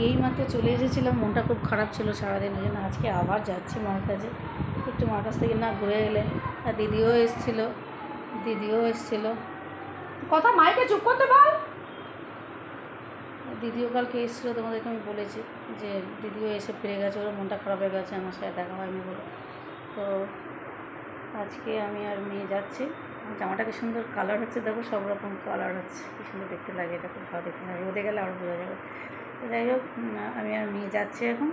এইমাত্র চলে এসেছিলাম, মনটা খুব খারাপ ছিল সারাদিন, ওই জন্য আজকে আবার যাচ্ছি মার কাছে। একটু মার কাছ থেকে না ঘুরে এলে। আর দিদিও এসেছিলো। কথা মাইকে চুপ করতে বল। দিদিও কালকে এসেছিলো, তোমাদেরকে আমি বলেছি যে দিদিও এসে ফিরে গেছে, ওর মনটা খারাপ হয়ে গেছে আমার সাথে দেখা হয়নি বলে। তো আজকে আমি আর মেয়ে যাচ্ছি। জামাটা কি সুন্দর কালার হচ্ছে, দেখো সব রকম কালার হচ্ছে, কি সুন্দর দেখতে লাগে, এটা খুব ভালো দেখতে লাগে, রোদে গেলে আরও বোঝা যাবে। তো যাই হোক, আমি আর মেয়ে যাচ্ছি, এখন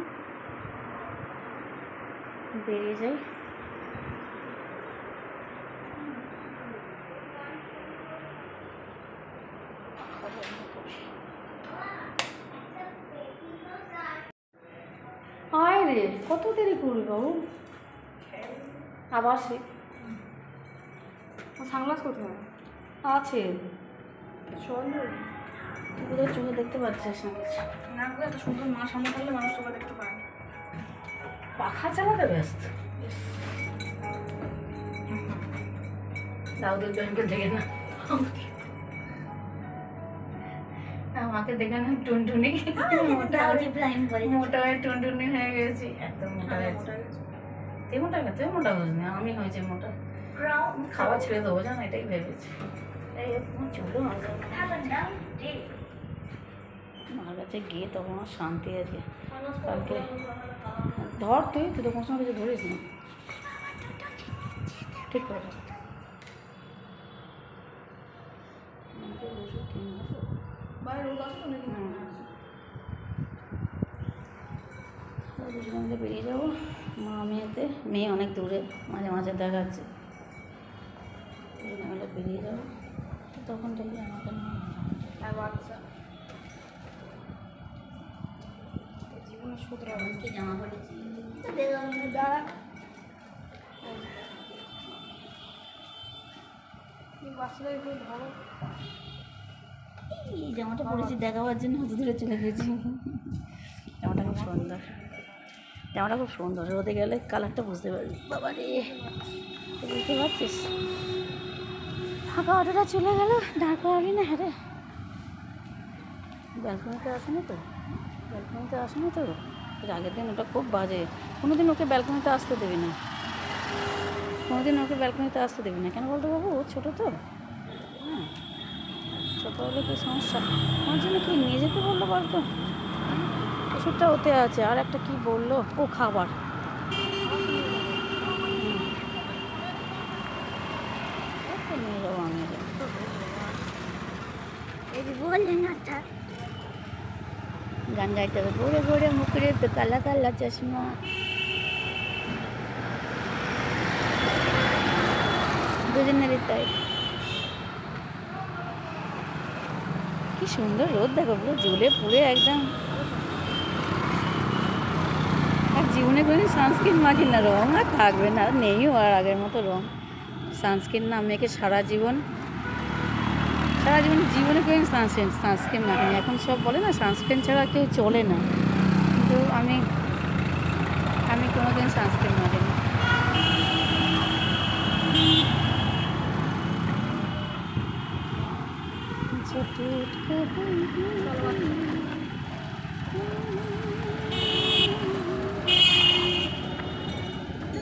বেরিয়ে যাই। আয় রে, কত দেরি করবি বাবু? আবার সে সানগ্লাস কোথায় আছে? চল, তোদের চোখে দেখতে পাচ্ছিস না? এত সুন্দর মা সামনে থাকলে মানুষ চোখে দেখতে পায়। পাখা চালাতে ব্যস্ত। দাউদের ব্যাংকে দেখে না, আমাকে দেখে না টুনটুনি, মোটা হয়ে টুনটুনি হয়ে গেছি, এত মোটা হয়েছে। তুই মোটা গেছে, মোটা হয়েছে না, আমি হয়েছে মোটা। খাওয়া ছেড়ে দেবো জানো, এটাই ভেবেছি। চলো মার কাছে গিয়ে তখন আমার শান্তি আছে। কালকে ধর, তুই তো কোনো সময় কিছু ধরিস না, ঠিক করে দুজনে বেরিয়ে যাবো। মা মেয়েতে, মেয়ে অনেক দূরে, মাঝে মাঝে দেখাচ্ছে, মিলে বেরিয়ে যাবো। তখন দেখি আমাকে বাচ্চা জীবনে সূত্র কি জামা পড়েছি, দাঁড়া বাচ্চাদের ভালো। এই জামাটা পরেছি দেখাবার জন্য অত দূরে চলে গেছি। জামাটা খুব সুন্দর, জামাটা খুব সুন্দর, রোদে গেলে কালারটা বুঝতে পারবি। বাবা রে, বুঝতে পারছিস? ফাঁকা অটোটা চলে গেল, দাঁড় করাবি না? হ্যাঁ রে, ব্যালকনিতে আসেনি তো, এর আগের দিন ওটা খুব বাজে। কোনোদিন ওকে ব্যালকনিতে আসতে দেবে না, কেন বলতো বাবু? ও ছোটো তো, হ্যাঁ, ছোটো হলে কি সমস্যা? আমার জন্য কি নিয়ে যেতে বললো বলতো? ওষুধটা ওতে আছে, আর একটা কি বললো, ও খাবার। নিয়ে যাবো আমি, গান গাইতে হবে, গোড়ে গোড়ে মুখরে তো কালা কালা চশমা। দুজনেরই তাই। কি সুন্দর রোদ দেখো, পুরো জ্বলে পুড়ে একদম। আর জীবনে কোনো সানস্ক্রিন মাখি না, রঙ আর থাকবে না, নেইও আর আগের মতো রঙ। সানস্ক্রিন না মেখে সারা জীবনে কোনো সানস্ক্রিন মাখিনি। এখন সব বলে না সানস্ক্রিন ছাড়া কেউ চলে না, কিন্তু আমি কোনোদিন সানস্ক্রিন মাখিনি।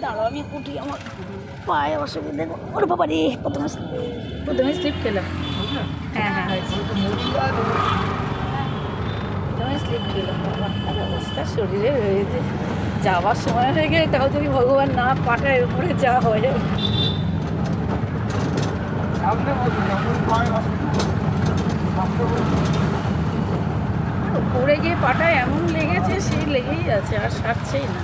দাঁড়াও আমি উঠি, আমার পায়ে অসুবিধা। ওর বাবা রে, প্রথমে স্লিপ খেলাম। হ্যাঁ হয়েছে, প্রথমে স্লিপ খেলাম। বাবা অবস্থা শরীরে হয়েছে, যাওয়ার সময় হয়ে গেলে তাও যদি ভগবান না পাটার উপরে যা হয়। পড়ে গিয়ে পাটা এমন লেগেছে, সেই লেগেই আছে, আর সারছেই না।